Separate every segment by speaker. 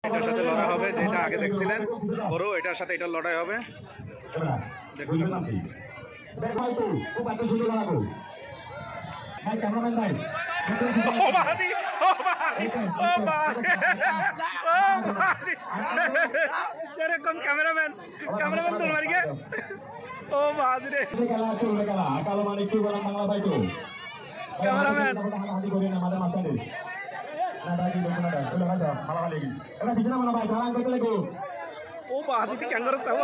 Speaker 1: এটার সাথে লড়াই হবে, যেটা আগে দেখছিলেন গরু, এটার সাথে এটার লড়াই হবে। দেখুন এরকম ক্যামেরাম্যান তোর মারি গে ও বাজি রে ক্যামেরাম্যান ও বাজি তুই ক্যাঙ্গারু চাও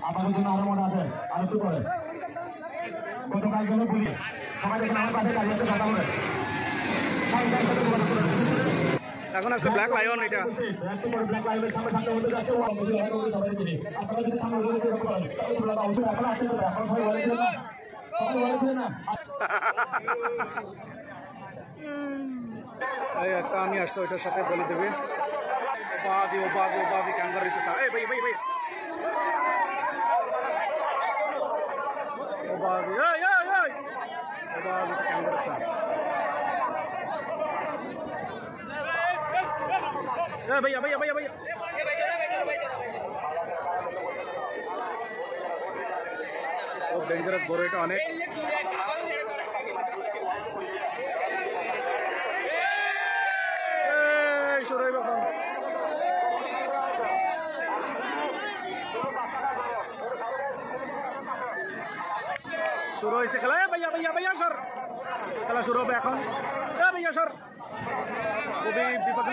Speaker 1: আপনাদের জন্য আরো মনে আছে আর একটু করে গতকাল গেলে বলি সবাই দেখেন আমার পাশে দাঁড়িয়ে আছে কথা বলে এখন আছে ব্ল্যাক লায়ন এটা ব্ল্যাক লায়নের সামনে সামনে হতে যাচ্ছে ও সবাই চিনি আপনারা যদি সামনে বলে দিতে পারেন তাহলে অবশ্যই এখন আসতে হবে এখন সবাই বলেছেন না সবাই বলেছেন না এই একটা আমি আসছে ওইটার সাথে বলে দেবে ও বাজি ক্যাঙ্গারু দিতে চায় এই ভাই ও বাজি ও বাজি ক্যাঙ্গারু চায় भैया बहुत डेंजरस गरु এটা অনেক শুরু হইবে এখন শুরু হইছে খেলা ভাইয়া সর খেলা শুরু হবে এখন ভাইয়া সর খুবই বিপদ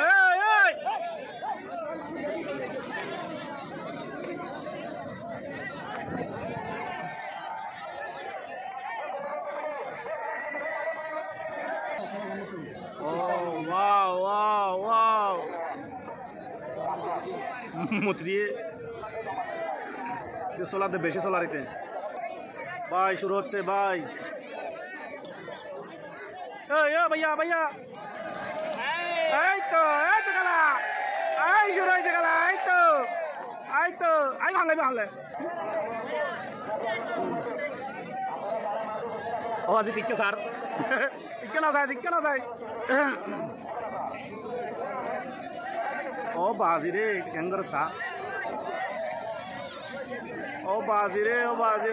Speaker 1: মত দিয়ে সোলাতে বেশি সোলারিতে ভাই শুরু হচ্ছে ভাই ভাইয়া এই তো খেলা এই শুরু হয়েছে খেলা এই তো ভাঙলে ও আজি টিকে স্যার টিকে না যায় ও বাজি রে ক্যাঙ্গারু চা ও বাজি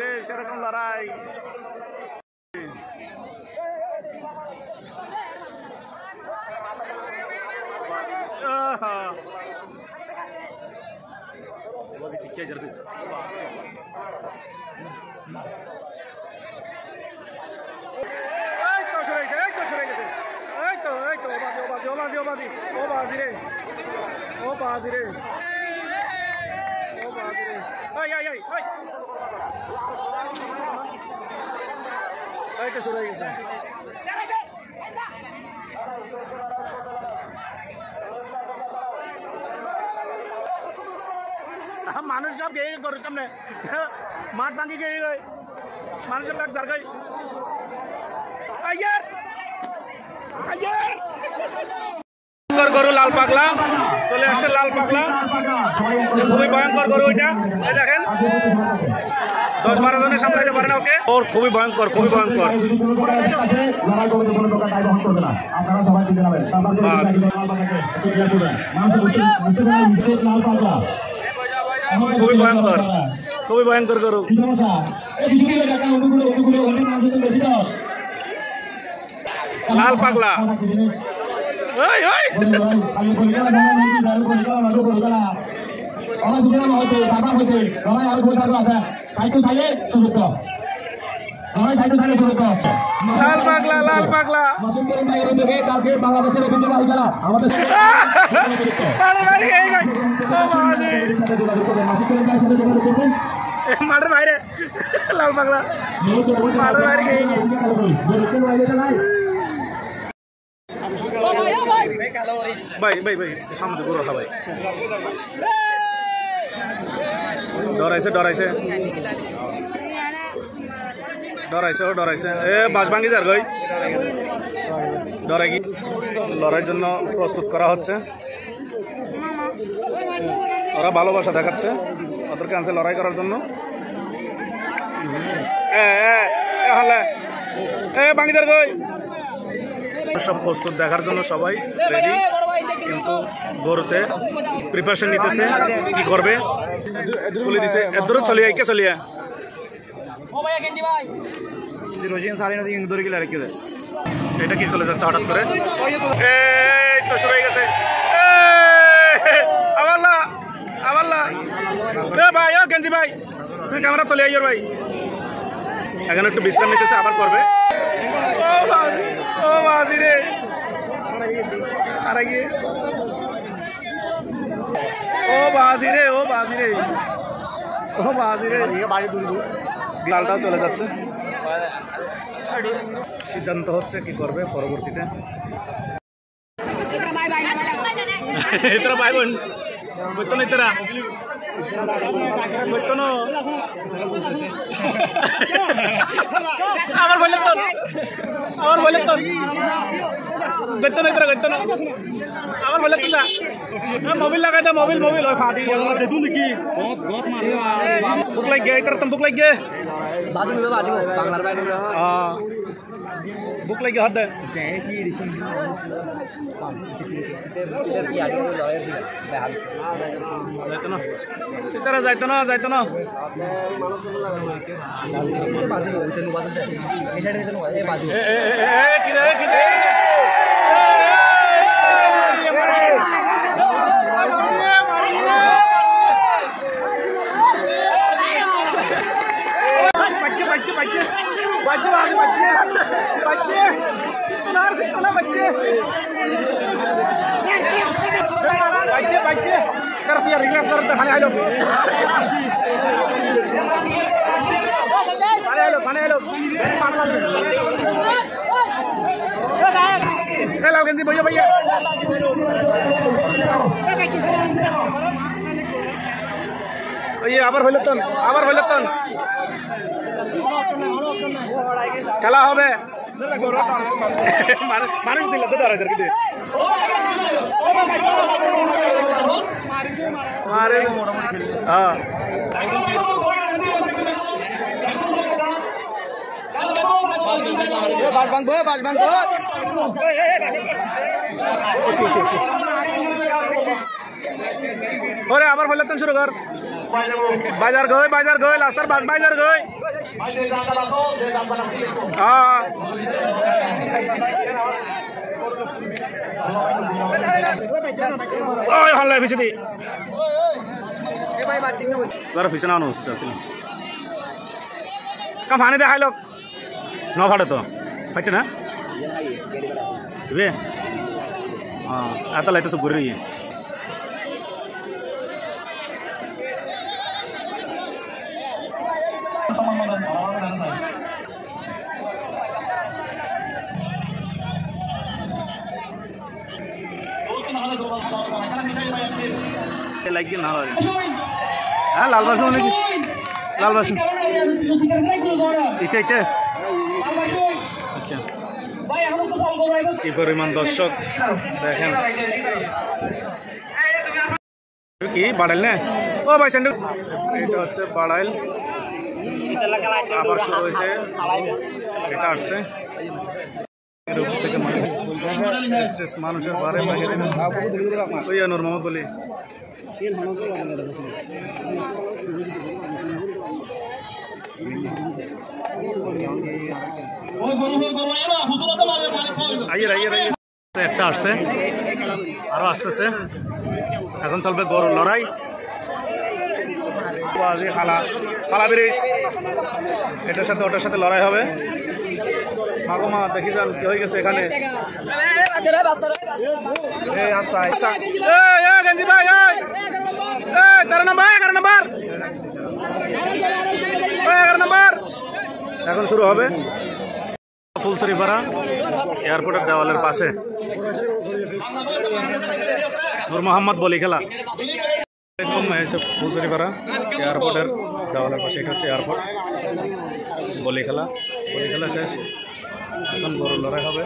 Speaker 1: রে সেরকম লড়াই বাজি টিকে যাবে এই তো সরে গেছে এই তো ও বাজি রে এই তো শুরু হয়ে গেছে মানুষ সব গিয়ে গরুর সামনে মাঠ ভাঙি গিয়ে মানুষ সব যার গাই গরু লাল পাগলা চলে আসছে লাল পাগলা খুবই ভয়ঙ্কর গরু ওইটা দেখেন 10-12 জনের সামলাইতে পারে না ওকে ওর খুবই ভয়ঙ্কর খুবই ভয়ঙ্কর গরু লাল পাগলা লাল পাগলা বাংলাদেশের মাঠের বাইরে লাল পাগলা মাঠের বাইরে ভাই সামনে গরু ভাই ডরাইছে এ বাস ভাঙি যার গই ডরাই কি লড়াইয়ের জন্য প্রস্তুত করা হচ্ছে ওরা ভালোবাসা দেখাচ্ছে ওদেরকে আনছে লড়াই করার জন্য ভাঙি যার গই
Speaker 2: সব প্রস্তুত দেখার জন্য সবাই রেডি, কিন্তু গরুতে প্রিপারেশন নিতেছে কি করবে। তুলে দিছে এদূর চলিয়ে কে চলিয়ে এটা কি চলে যাচ্ছে হঠাৎ করে, এই তো শুরু হয়ে গেছে। ভাই ও গেঞ্জি ভাই, তুই ক্যামেরা চলে আইয়র ভাই। এখানে একটু বিশ্রাম নিতেছে, আবার করবে। ও বাজি রে, ও বাজি রে, ও বাজি রে, ও বাজি রে। লালটাও চলে যাচ্ছে। সিদ্ধান্ত হচ্ছে কি করবে পরবর্তীতে। তোরা ভাই বোন বইতো না, তোরা বইতো না। আমার বললে তোর, আমার বললে তোর গইতো না, তোরা গইতো না। আমার বললে তোরা মোবিল লাগাই দে, মোবিল মোবিল হয় ফাটি যেতুন দেখি বুক লাগ গে। তোর বুক লাগ গে বাজু বাজু বাংলার বাইরে বুক লাগ গে হাত দে। যাইতো না, যাইতো না। बच्चे कर दिया रिलैक्स कर खाने आ लो, खाने आ लो हेलो गंजी भैया भैया ये আবার হইলতন খেলা হবে। মানুষ দিল তো ধরা কি मारे हाँ ओरे आबार फैलतन शुरू कर बाजार गए लास्टर बाजार गए हाँ ओए हल्ला पिछे दी बार फिसे ना अनुस्थित আছিল कम हाने देखाय लोग न फाटे तो फाटे ना बे हाँ आता लाइट सब घूर रही है लगे ना हाँ लाल बासु लाल बासु इटे अच्छा কি পরিমাণ দর্শক দেখেন কি বাড়াইল না ও ভাই স্যান্ডেল এটা হচ্ছে বাড়াইল আবার শুরু হয়েছে এটা আসছে থেকে মানুষের বারে বাইরে নূর মোহাম্মদ বলি একটা আসছে আরো আসতেছে এখন চলবে গরুর লড়াই পালা ব্রিজ এটার সাথে ওটার সাথে লড়াই হবে মাগমা দেখি যান কি হয়ে গেছে এখানে গঞ্জি ভাই 11 নম্বর এখন শুরু হবে ফুলছড়িপাড়া এয়ারপোর্টের দেওয়ালের পাশে নূর মোহাম্মদ বলি খেলা ফুলছড়িপাড়া এয়ারপোর্টের দেওয়ালের পাশে এটা হচ্ছে এয়ারপোর্ট বলি খেলা শেষ এখন বড় লড়াই হবে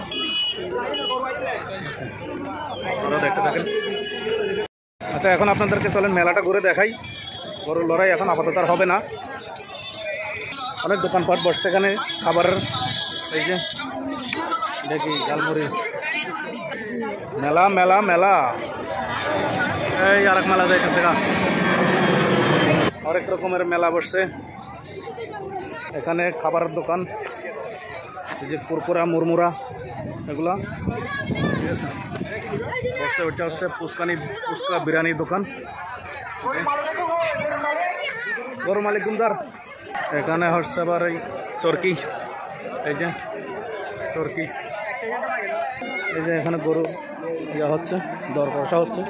Speaker 2: আপনারা দেখতে থাকেন। আচ্ছা এখন আপনাদেরকে চলেন মেলাটা ঘুরে দেখাই। বড় লড়াই এখন আপাতত আর হবে না, অনেক দোকানপাট বসছে এখানে খাবারের, এই যে দেখি ঝালমুড়ি মেলা মেলা মেলা এই আর এক মেলা যাইতেছে গা অনেক রকমের মেলা বসছে এখানে খাবারের দোকান এই যে কুরকুরা মুরমুরা এগুলা ঠিক আছে বসছে ওইটা হচ্ছে ফুচকা বিরিয়ানির দোকান গরু মালিক গুমদার এখানে হচ্ছে আবার এই চরকি এই যে চরকি এই যে এখানে গরু ইয়া হচ্ছে দর কষা হচ্ছে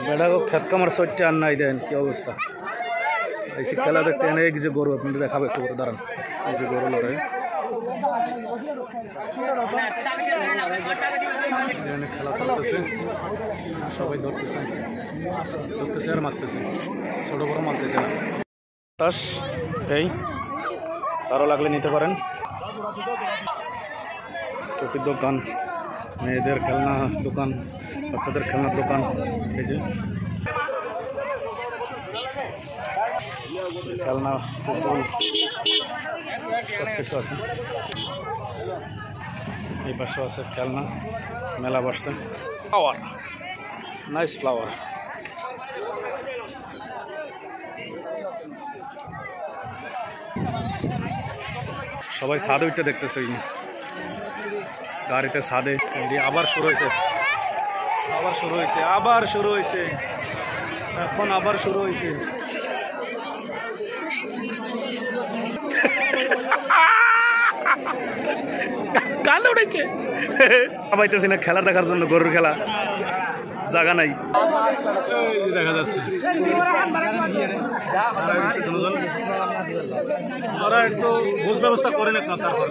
Speaker 2: বেড়াগো খেত কামার সইটা আর নাই দেন কি অবস্থা এই খেলা দেখতে এনে এই যে গরু আপনাদের দেখাবে একটু করে দাঁড়ান এই যে গরু লড়াই খেলা চলতেছে সবাই ধরতেছে আর মারতেছে ছোট বড় মারতেছে না তাস এই আরও লাগলে নিতে পারেন টুপির দোকান মেয়েদের খেলনা দোকান বাচ্চাদের খেলনার দোকান এই যে খেলনা ফুটবল সব কিছু আছে এই পাশে আছে খেলনা মেলা বসছে ফ্লাওয়ার নাইস ফ্লাওয়ার সবাই ছাদে উঠতে দেখতেছে গাড়িতে ছাদে আবার শুরু হয়েছে এখন আবার শুরু হয়েছে গান উঠেছে পাইতেছি না খেলা দেখার জন্য গরুর খেলা জায়গা নাই দেখা যাচ্ছে ওরা একটু বুঝ ব্যবস্থা করে না তারপর